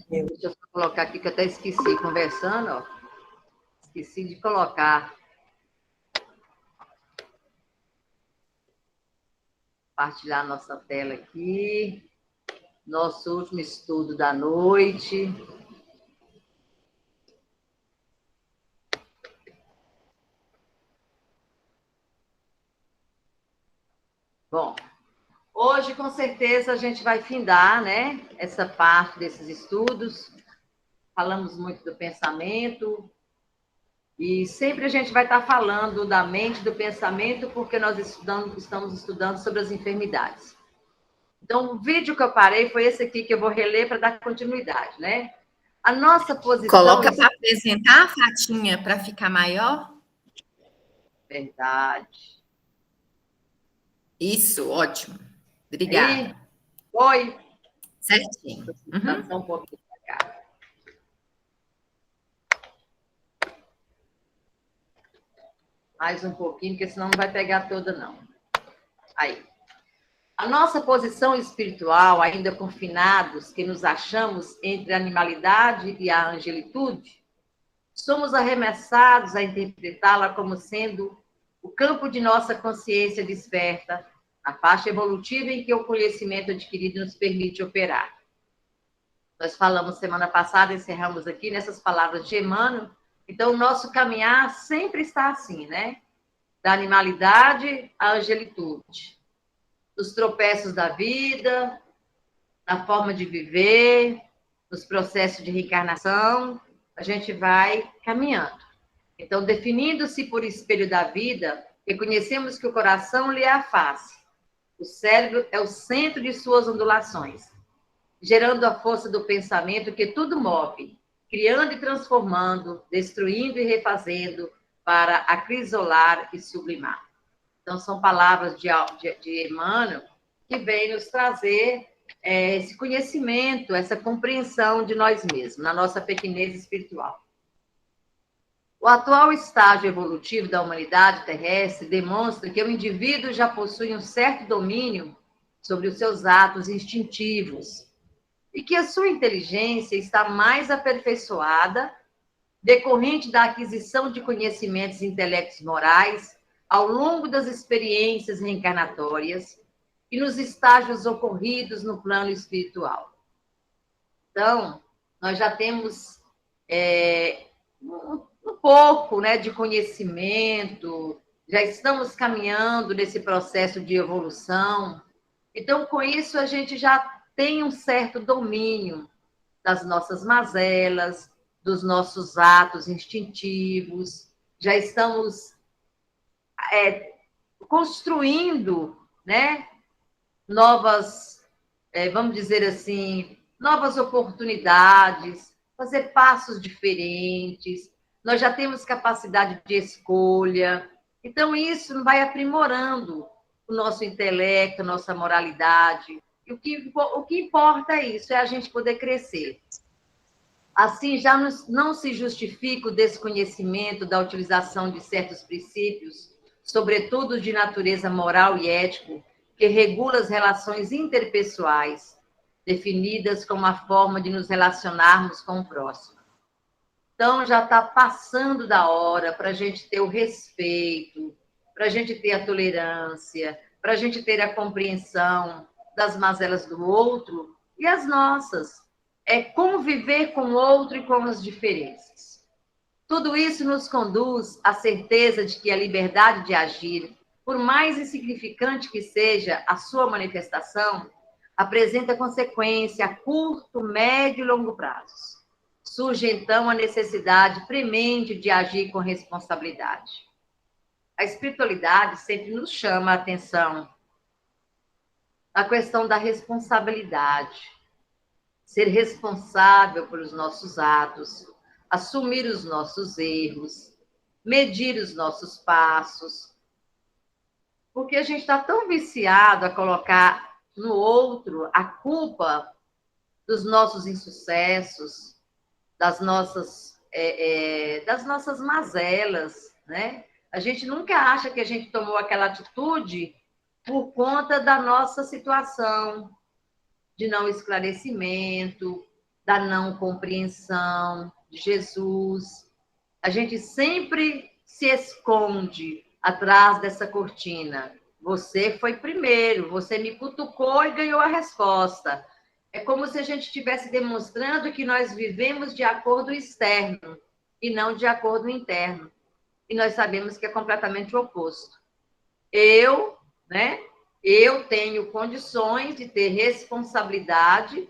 Deixa eu só colocar aqui, que eu até esqueci, conversando, ó. Esqueci de colocar. Compartilhar nossa tela aqui. Nosso último estudo da noite. Bom, hoje, com certeza, a gente vai findar, né, essa parte desses estudos. Falamos muito do pensamento, e sempre a gente vai estar falando da mente, do pensamento, porque nós estamos estudando sobre as enfermidades. Então, o vídeo que eu parei foi esse aqui, que eu vou reler para dar continuidade, né? A nossa posição... Coloca para apresentar a Fatinha para ficar maior. Verdade. Isso, ótimo. Obrigada. Aí, foi. Certinho. Só um pouquinho pra cá. Mais um pouquinho, porque senão não vai pegar toda, não. Aí. A nossa posição espiritual, ainda confinados, que nos achamos entre a animalidade e a angelitude, somos arremessados a interpretá-la como sendo o campo de nossa consciência desperta, a faixa evolutiva em que o conhecimento adquirido nos permite operar. Nós falamos semana passada, encerramos aqui nessas palavras de Emmanuel, então o nosso caminhar sempre está assim, né? Da animalidade à angelitude. Dos tropeços da vida, na forma de viver, nos processos de reencarnação, a gente vai caminhando. Então, definindo-se por espelho da vida, reconhecemos que o coração lhe é a face, o cérebro é o centro de suas ondulações, gerando a força do pensamento que tudo move, criando e transformando, destruindo e refazendo, para acrisolar e sublimar. Então, são palavras de Emmanuel, que vem nos trazer esse conhecimento, essa compreensão de nós mesmos, na nossa pequenez espiritual. O atual estágio evolutivo da humanidade terrestre demonstra que o indivíduo já possui um certo domínio sobre os seus atos instintivos e que a sua inteligência está mais aperfeiçoada, decorrente da aquisição de conhecimentos intelectos morais ao longo das experiências reencarnatórias e nos estágios ocorridos no plano espiritual. Então, nós já temos um pouco, né, de conhecimento, já estamos caminhando nesse processo de evolução. Então, com isso, a gente já tem um certo domínio das nossas mazelas, dos nossos atos instintivos, já estamos construindo, né, novas, vamos dizer assim, novas oportunidades, fazer passos diferentes, nós já temos capacidade de escolha, então isso vai aprimorando o nosso intelecto, a nossa moralidade, e o que importa é isso, é a gente poder crescer. Assim, já não se justifica o desconhecimento da utilização de certos princípios, sobretudo de natureza moral e ético, que regula as relações interpessoais, definidas como a forma de nos relacionarmos com o próximo. Então, já está passando da hora para a gente ter o respeito, para a gente ter a tolerância, para a gente ter a compreensão das mazelas do outro e as nossas. É conviver com o outro e com as diferenças. Tudo isso nos conduz à certeza de que a liberdade de agir, por mais insignificante que seja a sua manifestação, apresenta consequência a curto, médio e longo prazos. Surge, então, a necessidade premente de agir com responsabilidade. A espiritualidade sempre nos chama a atenção na questão da responsabilidade. Ser responsável pelos nossos atos, assumir os nossos erros, medir os nossos passos. Porque a gente está tão viciado a colocar no outro a culpa dos nossos insucessos, das nossas mazelas, né? A gente nunca acha que a gente tomou aquela atitude por conta da nossa situação de não esclarecimento, da não compreensão de Jesus. A gente sempre se esconde atrás dessa cortina. Você foi primeiro, você me cutucou e ganhou a resposta. É como se a gente estivesse demonstrando que nós vivemos de acordo externo e não de acordo interno. E nós sabemos que é completamente o oposto. Eu, né? Eu tenho condições de ter responsabilidade,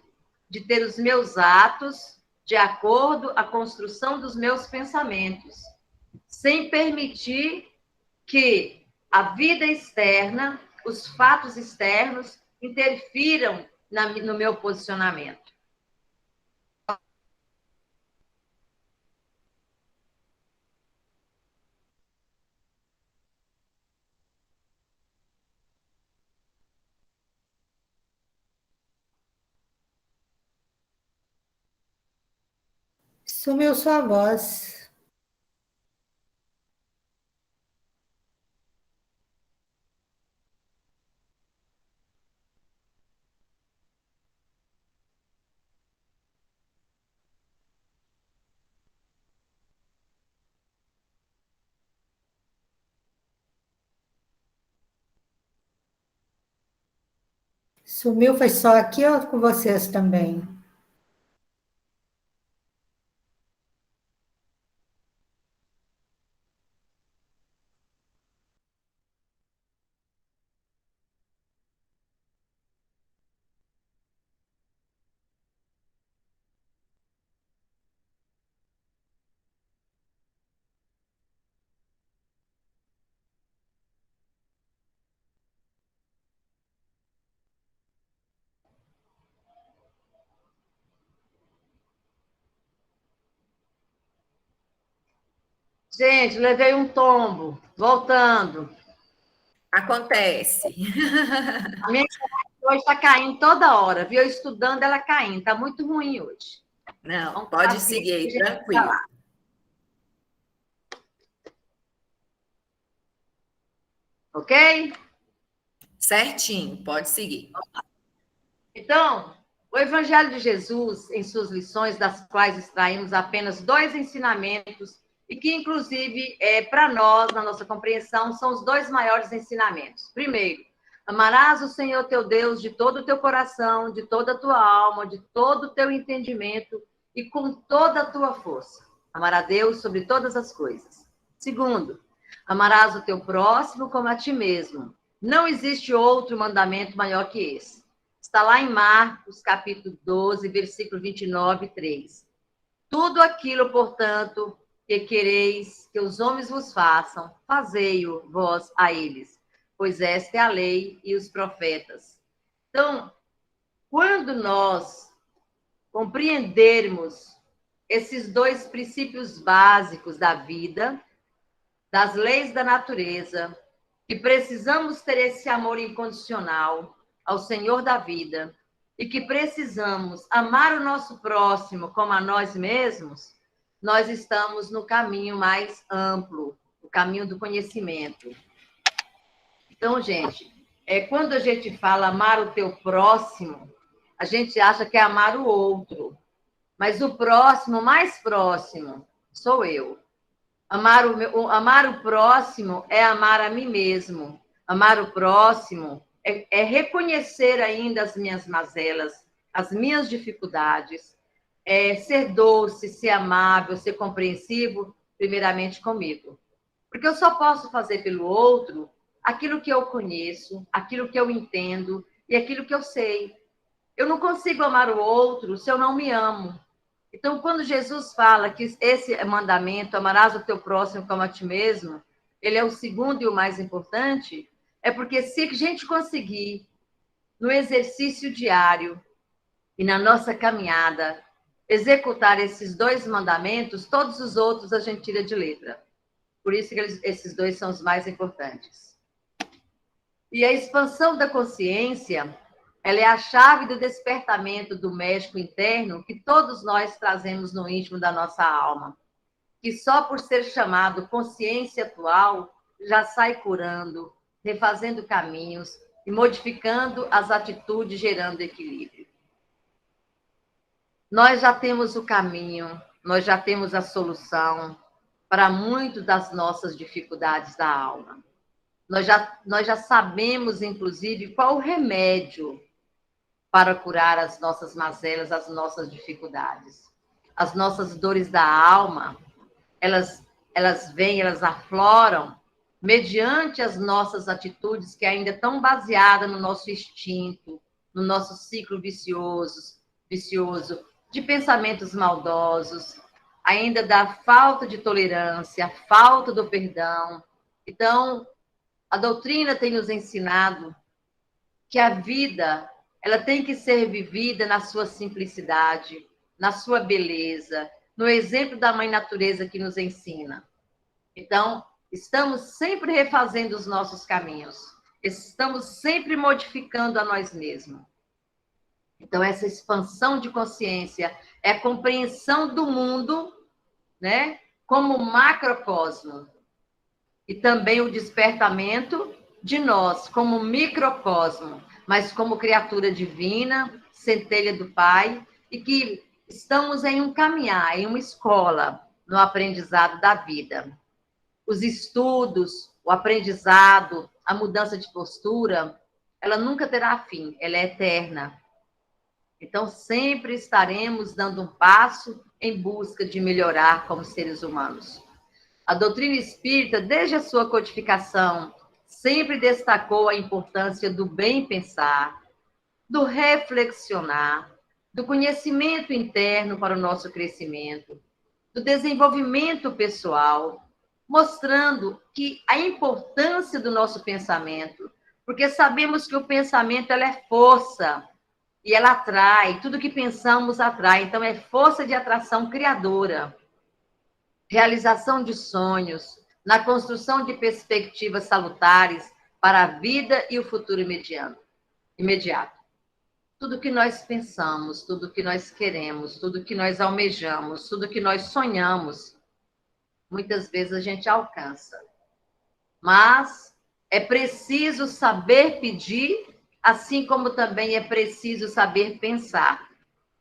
de ter os meus atos de acordo à construção dos meus pensamentos, sem permitir que a vida externa, os fatos externos, interfiram no meu posicionamento. Sumiu sua voz. Sumiu, foi só aqui ou com vocês também? Gente, levei um tombo. Voltando. Acontece. A minha internet hoje está caindo toda hora, viu? Eu estudando, ela caindo. Está muito ruim hoje. Não, Então, pode paciência, seguir aí, a gente vai tranquilo. lá. Ok? Certinho, pode seguir. Então, o Evangelho de Jesus, em suas lições, das quais extraímos apenas dois ensinamentos, e que, inclusive, para nós, na nossa compreensão, são os dois maiores ensinamentos. Primeiro, amarás o Senhor teu Deus de todo o teu coração, de toda a tua alma, de todo o teu entendimento e com toda a tua força. Amar a Deus sobre todas as coisas. Segundo, amarás o teu próximo como a ti mesmo. Não existe outro mandamento maior que esse. Está lá em Marcos, capítulo 12, versículo 29, 3. Tudo aquilo, portanto, que quereis que os homens vos façam, fazei-o vós a eles, pois esta é a lei e os profetas. Então, quando nós compreendermos esses dois princípios básicos da vida, das leis da natureza, que precisamos ter esse amor incondicional ao Senhor da vida e que precisamos amar o nosso próximo como a nós mesmos, nós estamos no caminho mais amplo, o caminho do conhecimento. Então, gente, quando a gente fala amar o teu próximo, a gente acha que é amar o outro, mas o próximo, mais próximo, sou eu. Amar o próximo é amar a mim mesmo. Amar o próximo é reconhecer ainda as minhas mazelas, as minhas dificuldades, é ser doce, ser amável, ser compreensivo, primeiramente comigo. Porque eu só posso fazer pelo outro aquilo que eu conheço, aquilo que eu entendo e aquilo que eu sei. Eu não consigo amar o outro se eu não me amo. Então, quando Jesus fala que esse mandamento, amarás o teu próximo como a ti mesmo, ele é o segundo e o mais importante, é porque se a gente conseguir, no exercício diário e na nossa caminhada, executar esses dois mandamentos, todos os outros a gente tira de letra. Por isso que esses dois são os mais importantes. E a expansão da consciência, ela é a chave do despertamento do México interno que todos nós trazemos no íntimo da nossa alma, que só por ser chamado consciência atual já sai curando, refazendo caminhos e modificando as atitudes, gerando equilíbrio. Nós já temos o caminho, nós já temos a solução para muitas das nossas dificuldades da alma. Nós já sabemos, inclusive, qual o remédio para curar as nossas mazelas, as nossas dificuldades. As nossas dores da alma, elas vêm, elas afloram mediante as nossas atitudes que ainda estão baseadas no nosso instinto, no nosso ciclo vicioso de pensamentos maldosos, ainda da falta de tolerância, falta do perdão. Então, a doutrina tem nos ensinado que a vida, ela tem que ser vivida na sua simplicidade, na sua beleza, no exemplo da Mãe Natureza que nos ensina. Então, estamos sempre refazendo os nossos caminhos, estamos sempre modificando a nós mesmos. Então, essa expansão de consciência é a compreensão do mundo, né, como macrocosmo, e também o despertamento de nós como microcosmo, mas como criatura divina, centelha do Pai, e que estamos em um caminhar, em uma escola, no aprendizado da vida. Os estudos, o aprendizado, a mudança de postura, ela nunca terá fim, ela é eterna. Então, sempre estaremos dando um passo em busca de melhorar como seres humanos. A doutrina espírita, desde a sua codificação, sempre destacou a importância do bem pensar, do reflexionar, do conhecimento interno para o nosso crescimento, do desenvolvimento pessoal, mostrando que a importância do nosso pensamento, porque sabemos que o pensamento ela é força e ela atrai, tudo que pensamos atrai, então é força de atração criadora, realização de sonhos, na construção de perspectivas salutares para a vida e o futuro imediato. Tudo que nós pensamos, tudo que nós queremos, tudo que nós almejamos, tudo que nós sonhamos, muitas vezes a gente alcança. Mas é preciso saber pedir, assim como também é preciso saber pensar.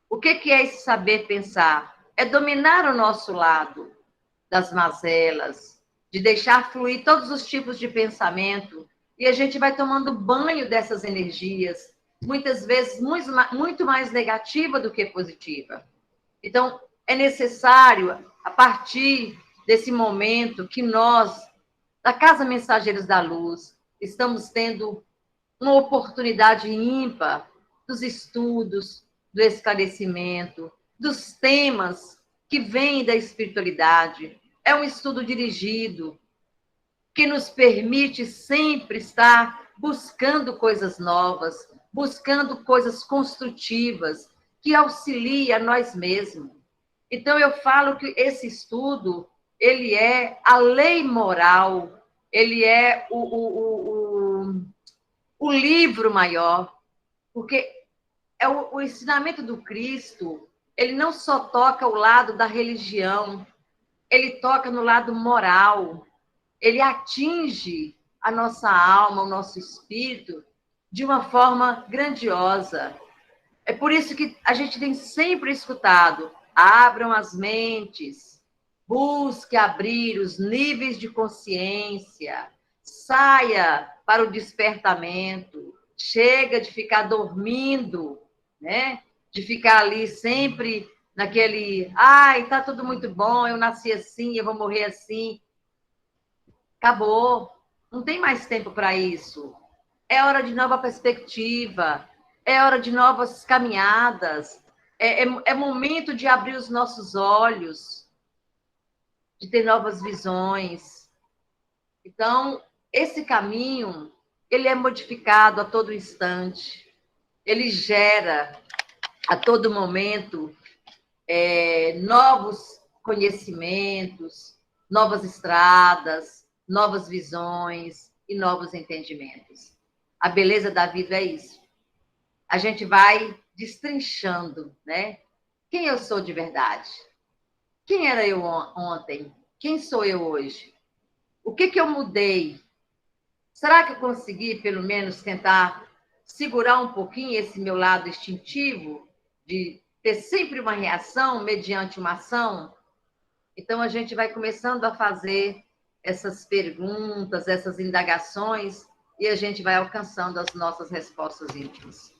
O que é esse saber pensar? É dominar o nosso lado das mazelas, de deixar fluir todos os tipos de pensamento, e a gente vai tomando banho dessas energias, muitas vezes muito mais negativa do que positiva. Então, é necessário, a partir desse momento, que nós, da Casa Mensageiros da Luz, estamos tendo uma oportunidade ímpar dos estudos, do esclarecimento, dos temas que vêm da espiritualidade. É um estudo dirigido, que nos permite sempre estar buscando coisas novas, buscando coisas construtivas, que auxilia nós mesmos. Então, eu falo que esse estudo, ele é a lei moral, ele é o livro maior, porque é o ensinamento do Cristo, ele não só toca o lado da religião, ele toca no lado moral, ele atinge a nossa alma, o nosso espírito, de uma forma grandiosa. É por isso que a gente tem sempre escutado, abram as mentes, busque abrir os níveis de consciência, saia para o despertamento, chega de ficar dormindo, né? De ficar ali sempre naquele, ai, tá tudo muito bom, eu nasci assim, eu vou morrer assim. Acabou, não tem mais tempo para isso. É hora de nova perspectiva, é hora de novas caminhadas, é momento de abrir os nossos olhos, de ter novas visões. Então, esse caminho, ele é modificado a todo instante, ele gera a todo momento novos conhecimentos, novas estradas, novas visões e novos entendimentos. A beleza da vida é isso. A gente vai destrinchando, né? Quem eu sou de verdade? Quem era eu ontem? Quem sou eu hoje? O que eu mudei? Será que eu consegui, pelo menos, tentar segurar um pouquinho esse meu lado instintivo de ter sempre uma reação mediante uma ação, então a gente vai começando a fazer essas perguntas, essas indagações, e a gente vai alcançando as nossas respostas íntimas.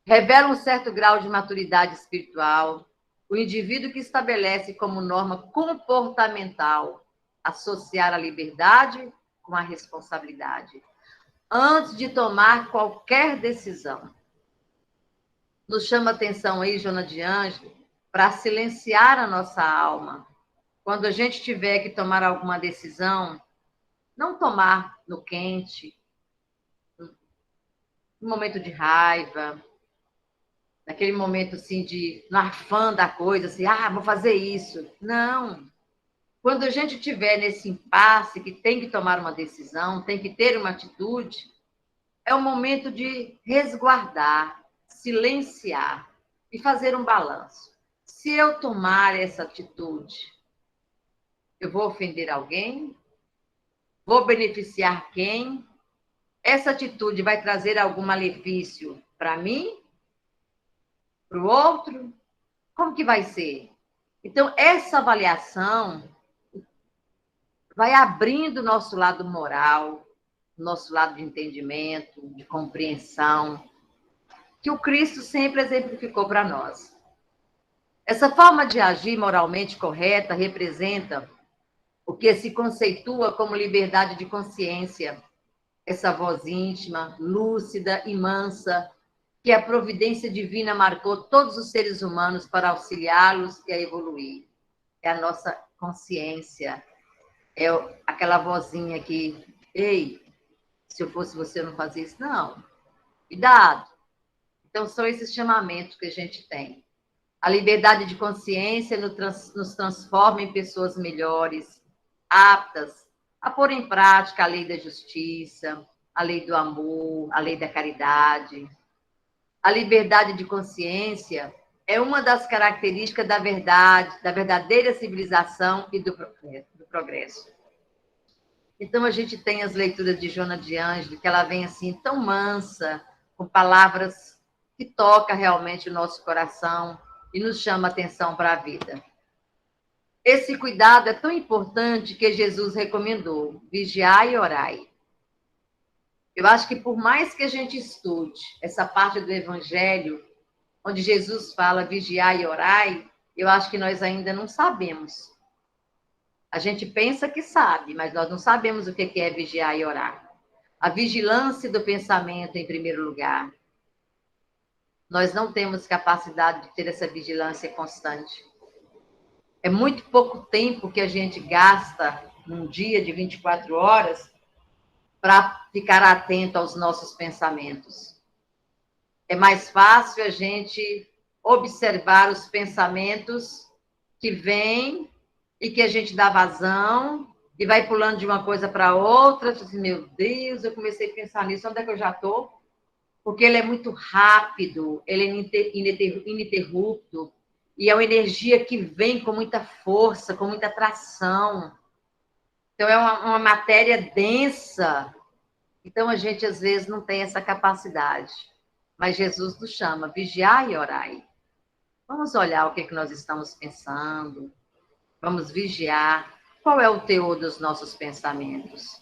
Revela um certo grau de maturidade espiritual o indivíduo que estabelece como norma comportamental associar a liberdade com a responsabilidade, antes de tomar qualquer decisão. Nos chama a atenção aí, Joana de Ângelo, para silenciar a nossa alma. Quando a gente tiver que tomar alguma decisão, não tomar no quente, no momento de raiva, naquele momento assim de no afã da coisa, assim, vou fazer isso. Não. Quando a gente estiver nesse impasse que tem que tomar uma decisão, tem que ter uma atitude, é o momento de resguardar, silenciar e fazer um balanço. Se eu tomar essa atitude, eu vou ofender alguém? Vou beneficiar quem? Essa atitude vai trazer algum malefício para mim? Para o outro? Como que vai ser? Então, essa avaliação vai abrindo o nosso lado moral, nosso lado de entendimento, de compreensão, que o Cristo sempre exemplificou para nós. Essa forma de agir moralmente correta representa o que se conceitua como liberdade de consciência, essa voz íntima, lúcida e mansa, que a providência divina marcou todos os seres humanos para auxiliá-los e a evoluir. É a nossa consciência, é aquela vozinha que, ei, se eu fosse você, eu não fazia isso. Não, cuidado. Então, são esses chamamentos que a gente tem. A liberdade de consciência nos transforma em pessoas melhores, aptas a pôr em prática a lei da justiça, a lei do amor, a lei da caridade. A liberdade de consciência é uma das características da verdade, da verdadeira civilização e do progresso. Então, a gente tem as leituras de Joana de Ângelo, que ela vem assim, tão mansa, com palavras que tocam realmente o nosso coração e nos chama a atenção para a vida. Esse cuidado é tão importante que Jesus recomendou: vigiai e orai. Eu acho que por mais que a gente estude essa parte do Evangelho, onde Jesus fala vigiai e orai, eu acho que nós ainda não sabemos. A gente pensa que sabe, mas nós não sabemos o que é vigiar e orar. A vigilância do pensamento, em primeiro lugar. Nós não temos capacidade de ter essa vigilância constante. É muito pouco tempo que a gente gasta num dia de 24 horas para ficar atento aos nossos pensamentos. É mais fácil a gente observar os pensamentos que vêm e que a gente dá vazão e vai pulando de uma coisa para outra. Assim, meu Deus, eu comecei a pensar nisso, onde é que eu já estou? Porque ele é muito rápido, ele é ininterrupto, e é uma energia que vem com muita força, com muita atração. Então, é uma matéria densa. Então, a gente, às vezes, não tem essa capacidade. Mas Jesus nos chama, vigiai e orai. Vamos olhar o que nós estamos pensando. Vamos vigiar. Qual é o teor dos nossos pensamentos?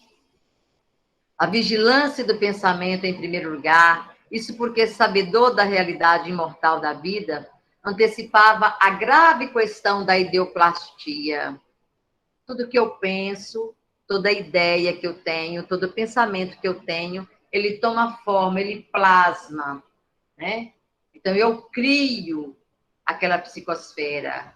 A vigilância do pensamento, em primeiro lugar, isso porque, sabedor da realidade imortal da vida, antecipava a grave questão da ideoplastia. Tudo que eu penso, toda ideia que eu tenho, todo pensamento que eu tenho, ele toma forma, ele plasma, né? Então, eu crio aquela psicosfera.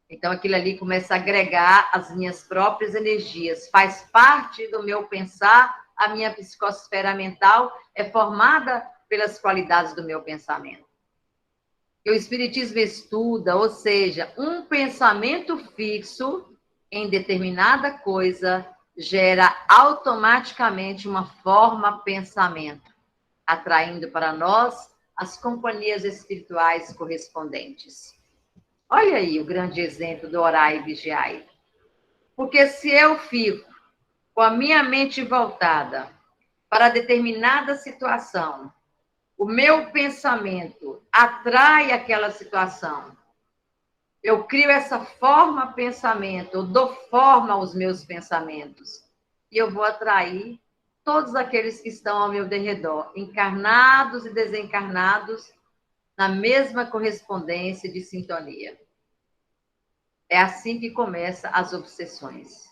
Então, aquilo ali começa a agregar as minhas próprias energias, faz parte do meu pensar, a minha psicosfera mental é formada pelas qualidades do meu pensamento. E o Espiritismo estuda, ou seja, um pensamento fixo em determinada coisa gera automaticamente uma forma pensamento, atraindo para nós as companhias espirituais correspondentes. Olha aí o grande exemplo do orai e vigiai. Porque se eu fico com a minha mente voltada para determinada situação o meu pensamento atrai aquela situação, eu crio essa forma pensamento, eu dou forma aos meus pensamentos, e eu vou atrair todos aqueles que estão ao meu derredor, encarnados e desencarnados, na mesma correspondência de sintonia. É assim que começam as obsessões.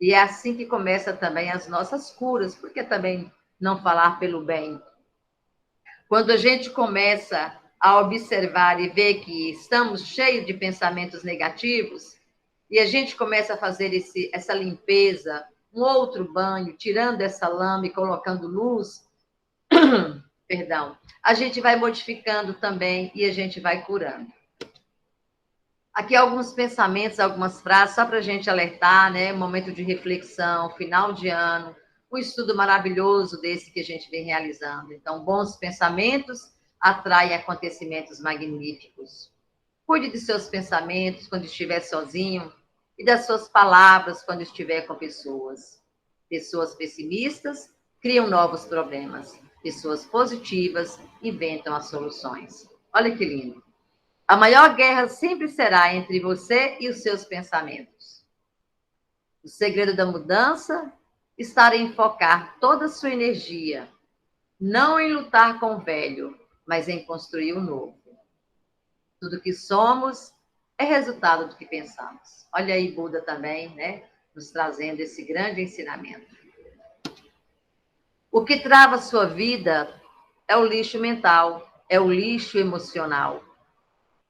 E é assim que começam também as nossas curas, porque também não falar pelo bem. Quando a gente começa a observar e ver que estamos cheios de pensamentos negativos, e a gente começa a fazer essa limpeza, um outro banho, tirando essa lama e colocando luz, perdão, a gente vai modificando também e a gente vai curando. Aqui alguns pensamentos, algumas frases, só para a gente alertar, né? Momento de reflexão, final de ano, um estudo maravilhoso desse que a gente vem realizando. Então, bons pensamentos atraem acontecimentos magníficos. Cuide de seus pensamentos quando estiver sozinho e das suas palavras quando estiver com pessoas. Pessoas pessimistas criam novos problemas. Pessoas positivas inventam as soluções. Olha que lindo. A maior guerra sempre será entre você e os seus pensamentos. O segredo da mudança está em focar toda a sua energia, não em lutar com o velho, mas em construir o novo. Tudo que somos é resultado do que pensamos. Olha aí Buda também, né, nos trazendo esse grande ensinamento. O que trava a sua vida é o lixo mental, é o lixo emocional.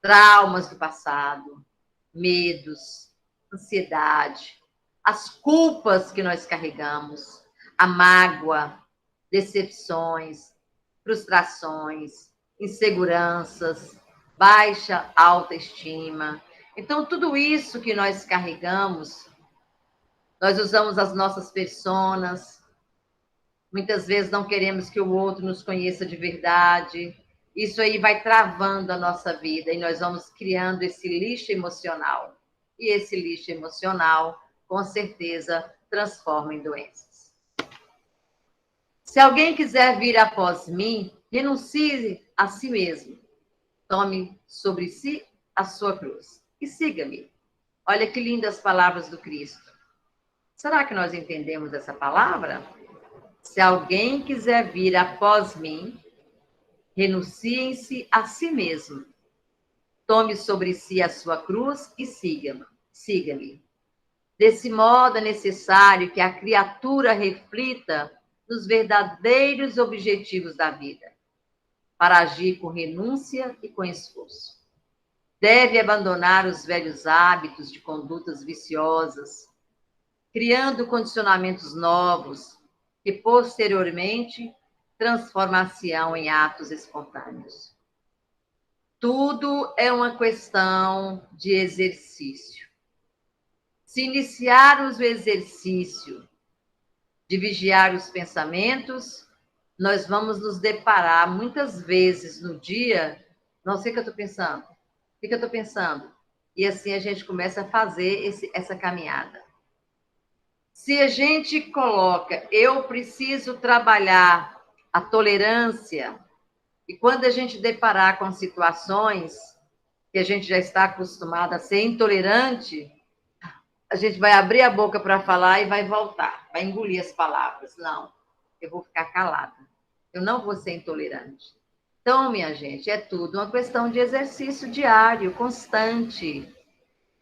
Traumas do passado, medos, ansiedade, as culpas que nós carregamos, a mágoa, decepções, frustrações, inseguranças, baixa autoestima. Então, tudo isso que nós carregamos, nós usamos as nossas personas, muitas vezes não queremos que o outro nos conheça de verdade. Isso aí vai travando a nossa vida e nós vamos criando esse lixo emocional. E esse lixo emocional, com certeza, transforma em doenças. Se alguém quiser vir após mim, renuncie a si mesmo. Tome sobre si a sua cruz e siga-me. Olha que lindas palavras do Cristo. Será que nós entendemos essa palavra? Se alguém quiser vir após mim, renunciem-se a si mesmo. Tome sobre si a sua cruz e siga-me. Desse modo, é necessário que a criatura reflita nos verdadeiros objetivos da vida, para agir com renúncia e com esforço. Deve abandonar os velhos hábitos de condutas viciosas, criando condicionamentos novos, que posteriormente transformar-se-ão em atos espontâneos. Tudo é uma questão de exercício. Se iniciarmos o exercício de vigiar os pensamentos, nós vamos nos deparar muitas vezes no dia, não sei o que eu estou pensando, o que eu estou pensando? E assim a gente começa a fazer essa caminhada. Se a gente coloca, eu preciso trabalhar a tolerância, e quando a gente deparar com situações que a gente já está acostumado a ser intolerante, a gente vai abrir a boca para falar e vai voltar, vai engolir as palavras. Não, eu vou ficar calada. Eu não vou ser intolerante. Então, minha gente, é tudo uma questão de exercício diário, constante.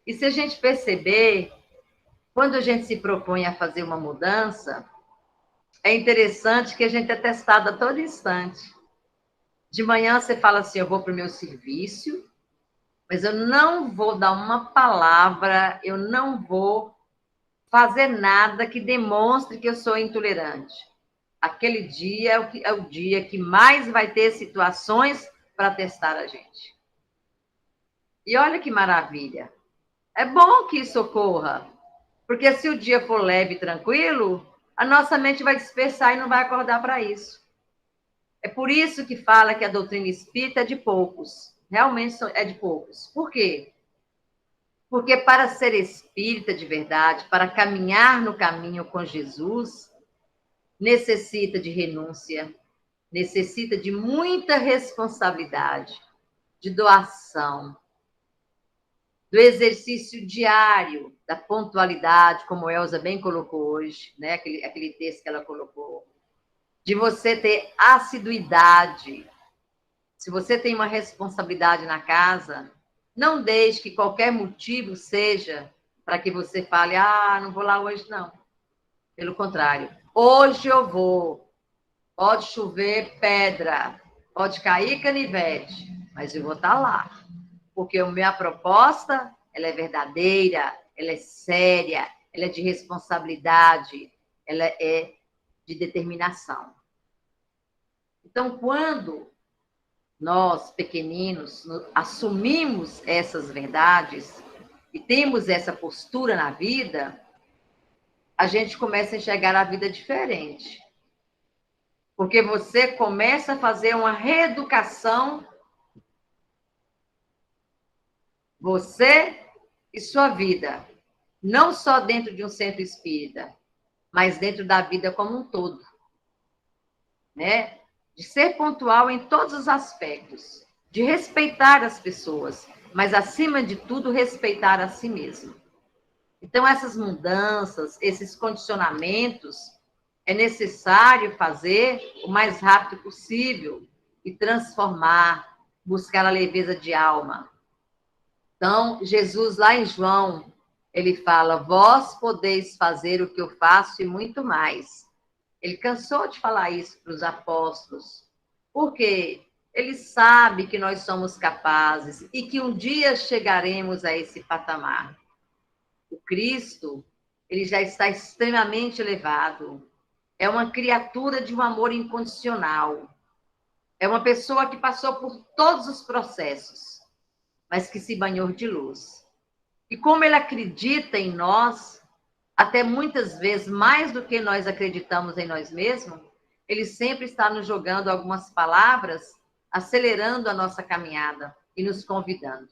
E se a gente perceber, quando a gente se propõe a fazer uma mudança, é interessante que a gente é testada a todo instante. De manhã você fala assim, eu vou para o meu serviço, mas eu não vou dar uma palavra, eu não vou fazer nada que demonstre que eu sou intolerante. Aquele dia é o dia que mais vai ter situações para testar a gente. E olha que maravilha. É bom que isso ocorra, porque se o dia for leve e tranquilo, a nossa mente vai dispersar e não vai acordar para isso. É por isso que fala que a doutrina espírita é de poucos. Realmente é de poucos. Por quê? Porque para ser espírita de verdade, para caminhar no caminho com Jesus, necessita de renúncia, necessita de muita responsabilidade, de doação, do exercício diário, da pontualidade, como a Elza bem colocou hoje, né? Aquele texto que ela colocou, de você ter assiduidade. Se você tem uma responsabilidade na casa, não deixe que qualquer motivo seja para que você fale, não vou lá hoje, não. Pelo contrário, hoje eu vou. Pode chover pedra, pode cair canivete, mas eu vou estar lá. Porque a minha proposta, ela é verdadeira, ela é séria, ela é de responsabilidade, ela é de determinação. Então, quando nós, pequeninos, assumimos essas verdades e temos essa postura na vida, a gente começa a enxergar a vida diferente. Porque você começa a fazer uma reeducação, você e sua vida, não só dentro de um centro espírita, mas dentro da vida como um todo, né? De ser pontual em todos os aspectos, de respeitar as pessoas, mas, acima de tudo, respeitar a si mesmo. Então, essas mudanças, esses condicionamentos, é necessário fazer o mais rápido possível e transformar, buscar a leveza de alma. Então, Jesus, lá em João, ele fala, vós podeis fazer o que eu faço e muito mais. Ele cansou de falar isso para os apóstolos, porque ele sabe que nós somos capazes e que um dia chegaremos a esse patamar. O Cristo, ele já está extremamente elevado. É uma criatura de um amor incondicional. É uma pessoa que passou por todos os processos, mas que se banhou de luz. E como ele acredita em nós, até muitas vezes mais do que nós acreditamos em nós mesmos, ele sempre está nos jogando algumas palavras, acelerando a nossa caminhada e nos convidando.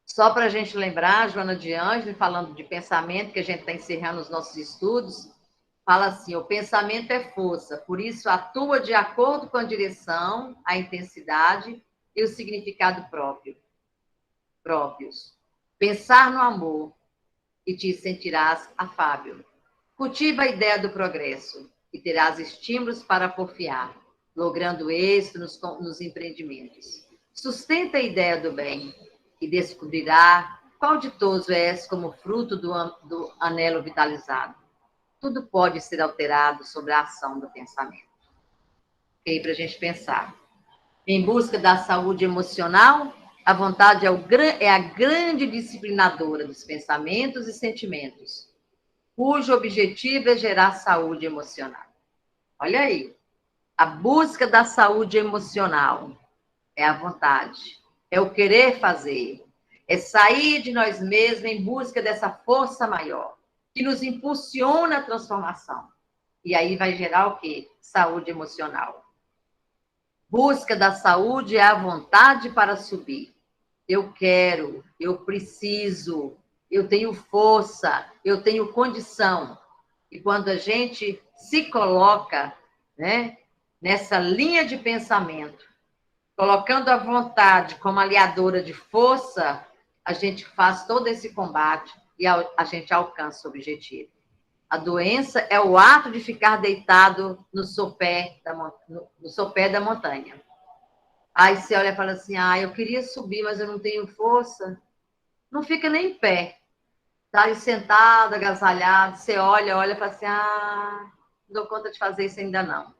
Só para a gente lembrar, Joana de Ângelo, falando de pensamento, que a gente está encerrando os nossos estudos, fala assim, o pensamento é força, por isso atua de acordo com a direção, a intensidade e o significado próprios. Pensar no amor e te sentirás afável. Cultiva a ideia do progresso e terás estímulos para porfiar, logrando êxito nos empreendimentos. Sustenta a ideia do bem e descobrirá qual de todos és como fruto do anelo vitalizado. Tudo pode ser alterado sobre a ação do pensamento. Ok? Para a gente pensar. Em busca da saúde emocional, a vontade é a grande disciplinadora dos pensamentos e sentimentos, cujo objetivo é gerar saúde emocional. Olha aí, a busca da saúde emocional é a vontade, é o querer fazer, é sair de nós mesmos em busca dessa força maior, que nos impulsiona a transformação. E aí vai gerar o quê? Saúde emocional. Busca da saúde é a vontade para subir. Eu quero, eu preciso, eu tenho força, eu tenho condição. E quando a gente se coloca, né, nessa linha de pensamento, colocando a vontade como aliadora de força, a gente faz todo esse combate e a gente alcança o objetivo. A doença é o ato de ficar deitado no sopé da montanha. Aí você olha e fala assim, eu queria subir, mas eu não tenho força. Não fica nem em pé. Está aí sentado, agasalhado, você olha e fala assim, não dou conta de fazer isso ainda não.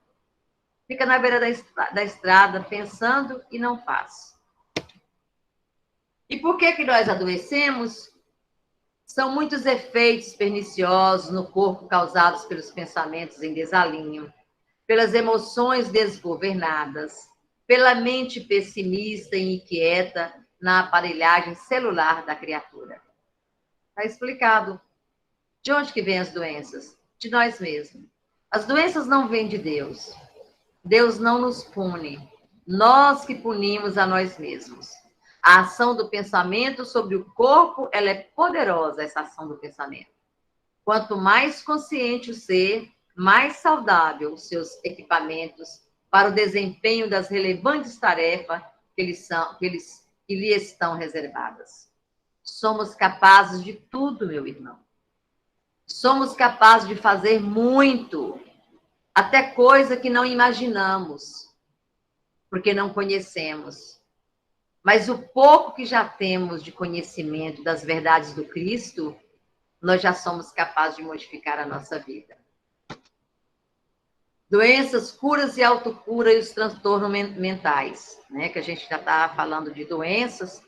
Fica na beira da estrada, pensando e não faz. E por que nós adoecemos? São muitos efeitos perniciosos no corpo causados pelos pensamentos em desalinho, pelas emoções desgovernadas, pela mente pessimista e inquieta na aparelhagem celular da criatura. Está explicado. De onde que vêm as doenças? De nós mesmos. As doenças não vêm de Deus. Deus não nos pune. Nós que punimos a nós mesmos. A ação do pensamento sobre o corpo, ela é poderosa, essa ação do pensamento. Quanto mais consciente o ser, mais saudável os seus equipamentos para o desempenho das relevantes tarefas que lhe estão reservadas. Somos capazes de tudo, meu irmão. Somos capazes de fazer muito, até coisa que não imaginamos, porque não conhecemos. Mas o pouco que já temos de conhecimento das verdades do Cristo, nós já somos capazes de modificar a nossa vida. Doenças, curas e autocura e os transtornos mentais, né? Que a gente já está falando de doenças.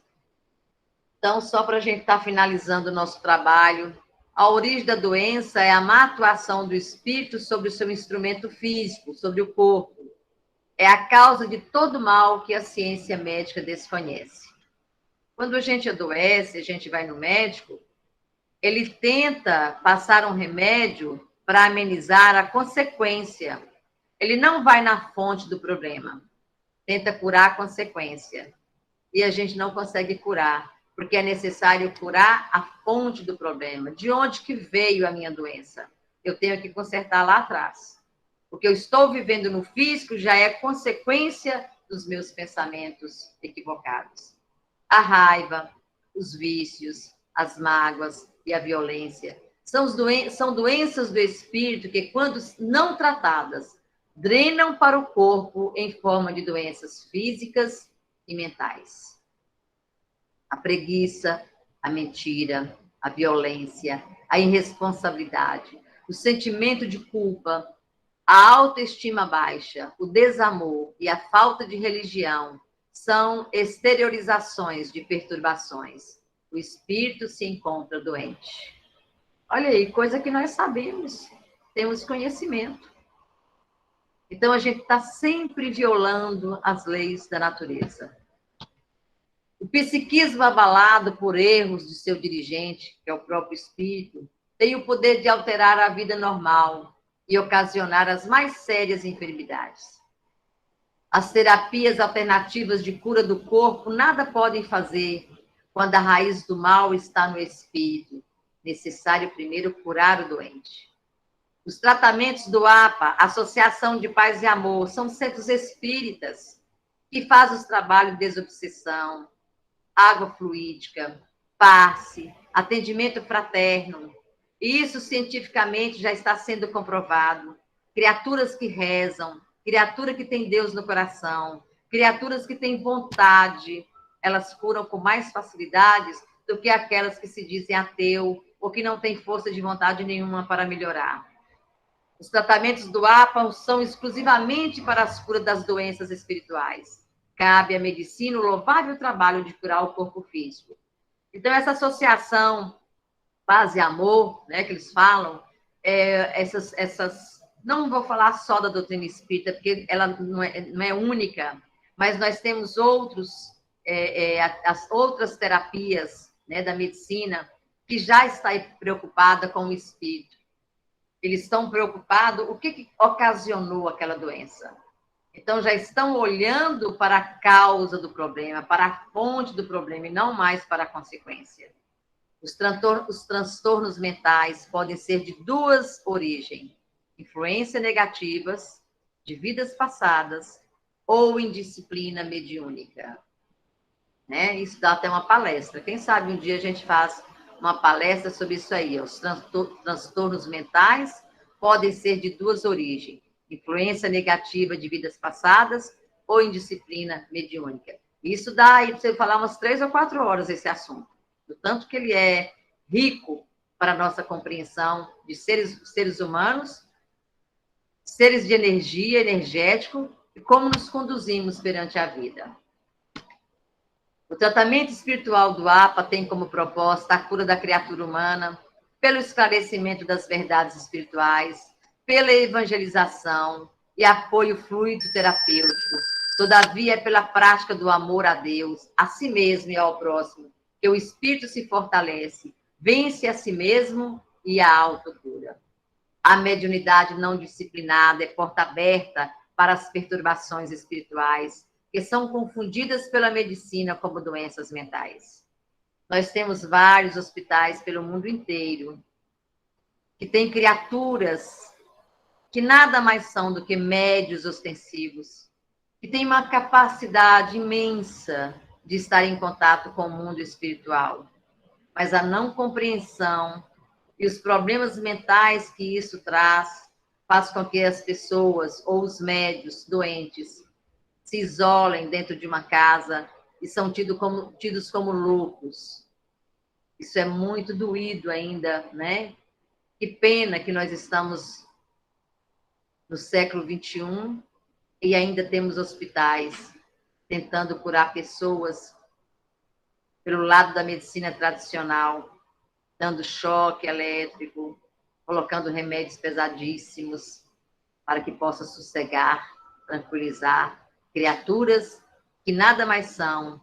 Então, só para a gente estar finalizando o nosso trabalho, a origem da doença é a má atuação do espírito sobre o seu instrumento físico, sobre o corpo. É a causa de todo mal que a ciência médica desconhece. Quando a gente adoece, a gente vai no médico, ele tenta passar um remédio para amenizar a consequência. Ele não vai na fonte do problema, tenta curar a consequência. E a gente não consegue curar, porque é necessário curar a fonte do problema. De onde que veio a minha doença? Eu tenho que consertar lá atrás. O que eu estou vivendo no físico já é consequência dos meus pensamentos equivocados. A raiva, os vícios, as mágoas e a violência são doenças do espírito que, quando não tratadas, drenam para o corpo em forma de doenças físicas e mentais. A preguiça, a mentira, a violência, a irresponsabilidade, o sentimento de culpa, a autoestima baixa, o desamor e a falta de religião são exteriorizações de perturbações. O espírito se encontra doente. Olha aí, coisa que nós sabemos, temos conhecimento. Então, a gente está sempre violando as leis da natureza. O psiquismo abalado por erros de seu dirigente, que é o próprio espírito, tem o poder de alterar a vida normal e ocasionar as mais sérias enfermidades. As terapias alternativas de cura do corpo nada podem fazer quando a raiz do mal está no espírito. Necessário primeiro curar o doente. Os tratamentos do APA, Associação de Paz e Amor, são centros espíritas que fazem os trabalhos de desobsessão, água fluídica, passe, atendimento fraterno. E isso cientificamente já está sendo comprovado. Criaturas que rezam, criatura que tem Deus no coração, criaturas que têm vontade, elas curam com mais facilidades do que aquelas que se dizem ateu ou que não têm força de vontade nenhuma para melhorar. Os tratamentos do APA são exclusivamente para as curas das doenças espirituais. Cabe à medicina o louvável trabalho de curar o corpo físico. Então, essa associação Paz e Amor, né, que eles falam, não vou falar só da doutrina espírita, porque ela não é única, mas nós temos as outras terapias, né, da medicina que já está preocupada com o espírito. Eles estão preocupados o que ocasionou aquela doença. Então, já estão olhando para a causa do problema, para a fonte do problema, e não mais para a consequência. Os transtornos mentais podem ser de duas origens: influência negativas, de vidas passadas, ou indisciplina mediúnica. Né? Isso dá até uma palestra. Quem sabe um dia a gente faz uma palestra sobre isso aí. Os transtornos mentais podem ser de duas origens: influência negativa de vidas passadas ou indisciplina mediúnica. Isso dá aí para você falar umas 3 ou 4 horas esse assunto. Do tanto que ele é rico para a nossa compreensão de seres humanos, seres de energia, energético, e como nos conduzimos perante a vida. O tratamento espiritual do APA tem como proposta a cura da criatura humana pelo esclarecimento das verdades espirituais, pela evangelização e apoio fluido terapêutico. Todavia, é pela prática do amor a Deus, a si mesmo e ao próximo, que o espírito se fortalece, vence a si mesmo e a autocura. A mediunidade não disciplinada é porta aberta para as perturbações espirituais, que são confundidas pela medicina como doenças mentais. Nós temos vários hospitais pelo mundo inteiro que têm criaturas que nada mais são do que médios ostensivos, que têm uma capacidade imensa de estar em contato com o mundo espiritual, mas a não compreensão e os problemas mentais que isso traz faz com que as pessoas ou os médios doentes se isolem dentro de uma casa e são tidos como loucos. Isso é muito doído ainda, né? Que pena que nós estamos no século XXI e ainda temos hospitais tentando curar pessoas pelo lado da medicina tradicional, dando choque elétrico, colocando remédios pesadíssimos para que possa sossegar, tranquilizar criaturas que nada mais são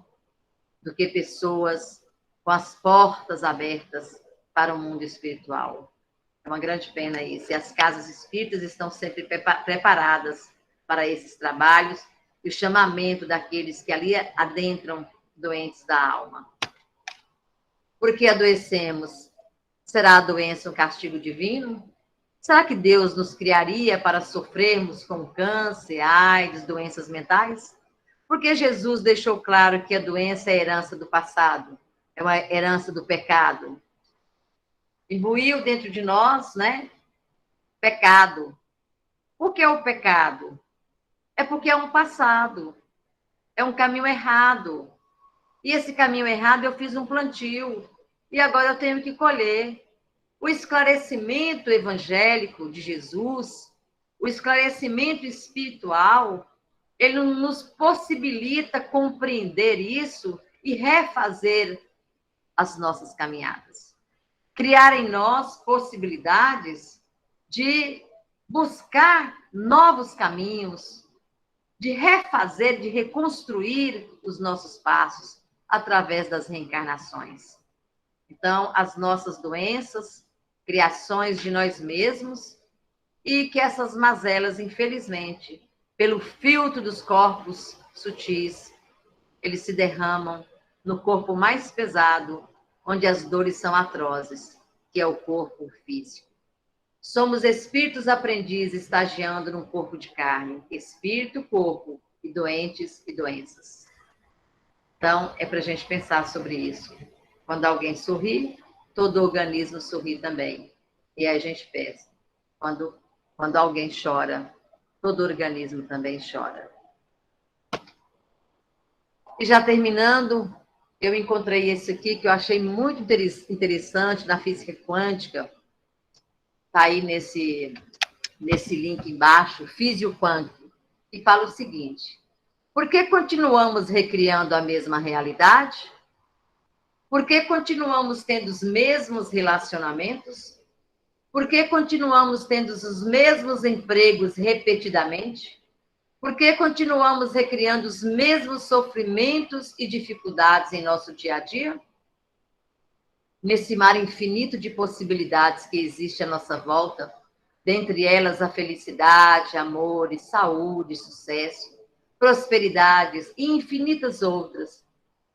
do que pessoas com as portas abertas para o mundo espiritual. É uma grande pena isso. E as casas espíritas estão sempre preparadas para esses trabalhos e o chamamento daqueles que ali adentram doentes da alma. Por que adoecemos? Será a doença um castigo divino? Será que Deus nos criaria para sofrermos com câncer, AIDS, doenças mentais? Porque Jesus deixou claro que a doença é herança do passado, é uma herança do pecado. Imbuiu dentro de nós, né? Pecado. O que é o pecado? É porque é um passado, é um caminho errado. E esse caminho errado eu fiz um plantio e agora eu tenho que colher. O esclarecimento evangélico de Jesus, o esclarecimento espiritual, ele nos possibilita compreender isso e refazer as nossas caminhadas. Criar em nós possibilidades de buscar novos caminhos, de refazer, de reconstruir os nossos passos através das reencarnações. Então, as nossas doenças, criações de nós mesmos, e que essas mazelas, infelizmente, pelo filtro dos corpos sutis, eles se derramam no corpo mais pesado, onde as dores são atrozes, que é o corpo físico. Somos espíritos aprendizes estagiando num corpo de carne, espírito, corpo, e doentes e doenças. Então, é para a gente pensar sobre isso. Quando alguém sorri, todo o organismo sorri também. E aí a gente pensa, quando alguém chora, todo o organismo também chora. E já terminando, eu encontrei esse aqui que eu achei muito interessante na física quântica. Está aí nesse link embaixo, Físio Quântico, e fala o seguinte: por que continuamos recriando a mesma realidade? Por que continuamos tendo os mesmos relacionamentos? Por que continuamos tendo os mesmos empregos repetidamente? Por que continuamos recriando os mesmos sofrimentos e dificuldades em nosso dia a dia? Nesse mar infinito de possibilidades que existe à nossa volta, dentre elas a felicidade, amor, saúde, sucesso, prosperidades e infinitas outras,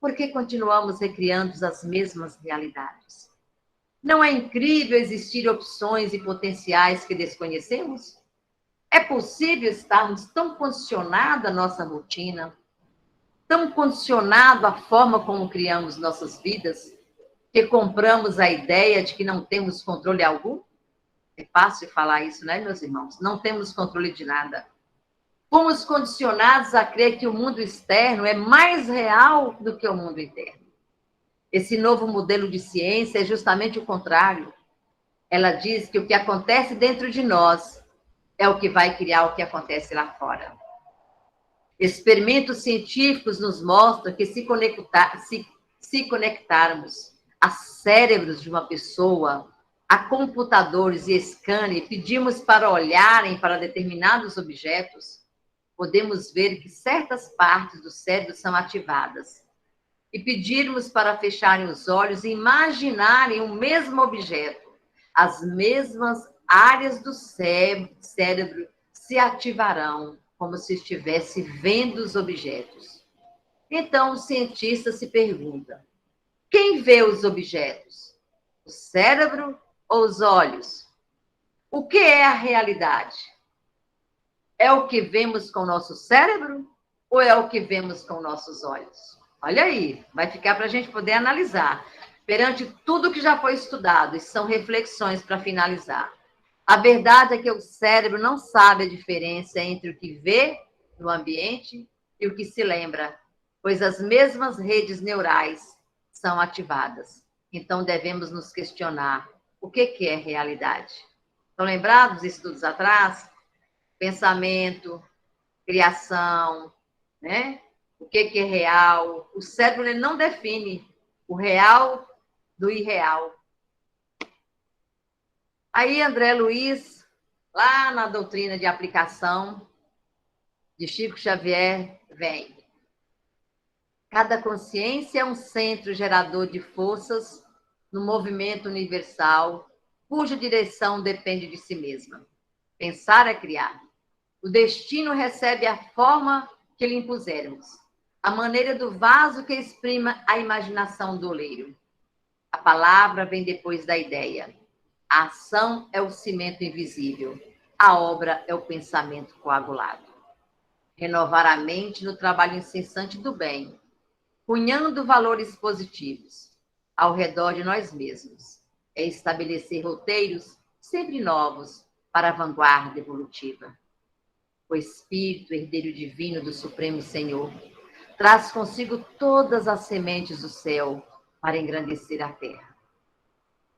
por que continuamos recriando as mesmas realidades? Não é incrível existir opções e potenciais que desconhecemos? É possível estarmos tão condicionados à nossa rotina, tão condicionados à forma como criamos nossas vidas, que compramos a ideia de que não temos controle algum? É fácil falar isso, né, meus irmãos? Não temos controle de nada. Fomos condicionados a crer que o mundo externo é mais real do que o mundo interno. Esse novo modelo de ciência é justamente o contrário. Ela diz que o que acontece dentro de nós é o que vai criar o que acontece lá fora. Experimentos científicos nos mostram que se conectarmos a cérebros de uma pessoa, a computadores e scanner, e pedirmos para olharem para determinados objetos, podemos ver que certas partes do cérebro são ativadas. E pedirmos para fecharem os olhos e imaginarem o mesmo objeto, as mesmas áreas do cérebro se ativarão, como se estivesse vendo os objetos. Então, o cientista se pergunta: quem vê os objetos? O cérebro ou os olhos? O que é a realidade? É o que vemos com o nosso cérebro ou é o que vemos com nossos olhos? Olha aí, vai ficar para a gente poder analisar. Perante tudo que já foi estudado, e são reflexões para finalizar. A verdade é que o cérebro não sabe a diferença entre o que vê no ambiente e o que se lembra, pois as mesmas redes neurais são ativadas. Então, devemos nos questionar o que é realidade. Estão lembrados dos estudos atrás? Pensamento, criação, né? O que é real? O cérebro ele não define o real do irreal. Aí, André Luiz, lá na doutrina de aplicação de Chico Xavier, vem. Cada consciência é um centro gerador de forças no movimento universal, cuja direção depende de si mesma. Pensar é criar. O destino recebe a forma que lhe impusermos, a maneira do vaso que exprima a imaginação do oleiro. A palavra vem depois da ideia. A ação é o cimento invisível. A obra é o pensamento coagulado. Renovar a mente no trabalho incessante do bem, cunhando valores positivos ao redor de nós mesmos. É estabelecer roteiros sempre novos para a vanguarda evolutiva. O Espírito, herdeiro divino do Supremo Senhor, traz consigo todas as sementes do céu para engrandecer a terra.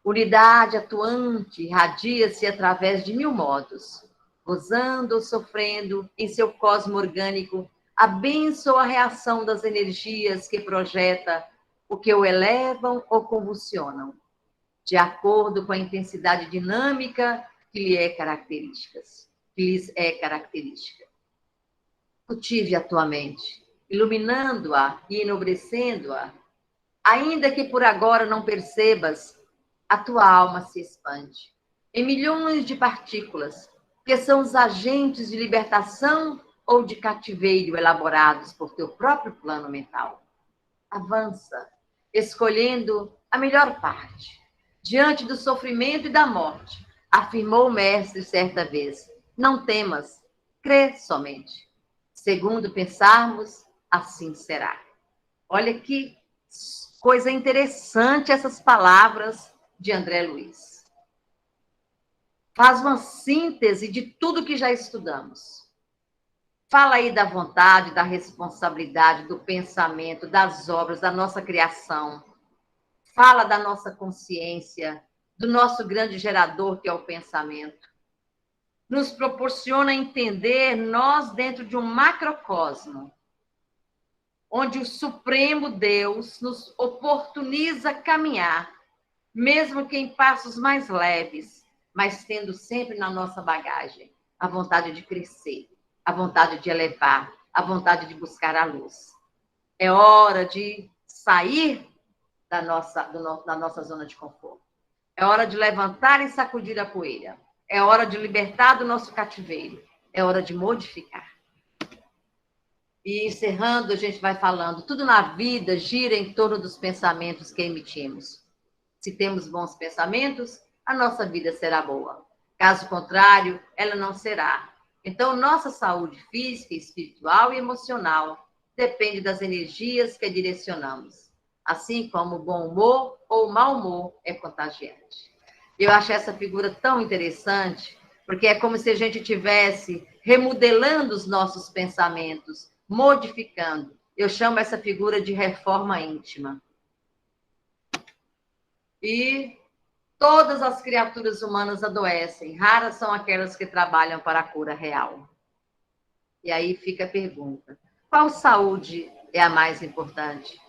Unidade atuante irradia-se através de 1000 modos, gozando ou sofrendo em seu cosmo orgânico, abençoa a reação das energias que projeta, o que o elevam ou convulsionam, de acordo com a intensidade dinâmica que lhes é característica. Cultive a tua mente, iluminando-a e enobrecendo-a, ainda que por agora não percebas, a tua alma se expande em milhões de partículas, que são os agentes de libertação ou de cativeiro elaborados por teu próprio plano mental. Avança, escolhendo a melhor parte. Diante do sofrimento e da morte, afirmou o mestre certa vez, não temas, crê somente. Segundo pensarmos, assim será. Olha que coisa interessante essas palavras de André Luiz. Faz uma síntese de tudo que já estudamos. Fala aí da vontade, da responsabilidade, do pensamento, das obras, da nossa criação. Fala da nossa consciência, do nosso grande gerador, que é o pensamento. Nos proporciona entender nós dentro de um macrocosmo, onde o Supremo Deus nos oportuniza caminhar, mesmo que em passos mais leves, mas tendo sempre na nossa bagagem a vontade de crescer, a vontade de elevar, a vontade de buscar a luz. É hora de sair da nossa zona de conforto. É hora de levantar e sacudir a poeira. É hora de libertar do nosso cativeiro. É hora de modificar. E encerrando, a gente vai falando, tudo na vida gira em torno dos pensamentos que emitimos. Se temos bons pensamentos, a nossa vida será boa. Caso contrário, ela não será. Então, nossa saúde física, espiritual e emocional depende das energias que direcionamos. Assim como o bom humor ou o mau humor é contagiante. Eu acho essa figura tão interessante, porque é como se a gente estivesse remodelando os nossos pensamentos, modificando. Eu chamo essa figura de reforma íntima. E todas as criaturas humanas adoecem. Raras são aquelas que trabalham para a cura real. E aí fica a pergunta: qual saúde é a mais importante?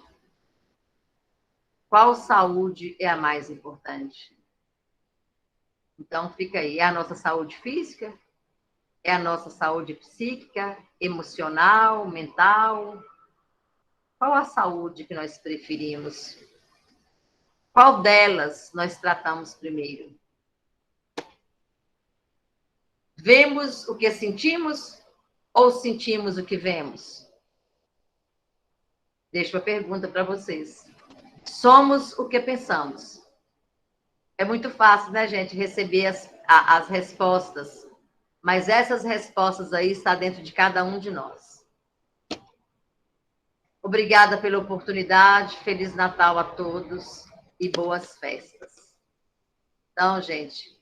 Qual saúde é a mais importante? Então fica aí, é a nossa saúde física? É a nossa saúde psíquica, emocional, mental? Qual a saúde que nós preferimos? Qual delas nós tratamos primeiro? Vemos o que sentimos ou sentimos o que vemos? Deixo uma pergunta para vocês. Somos o que pensamos. É muito fácil, né, gente, receber as respostas. Mas essas respostas aí estão dentro de cada um de nós. Obrigada pela oportunidade. Feliz Natal a todos e boas festas. Então, gente,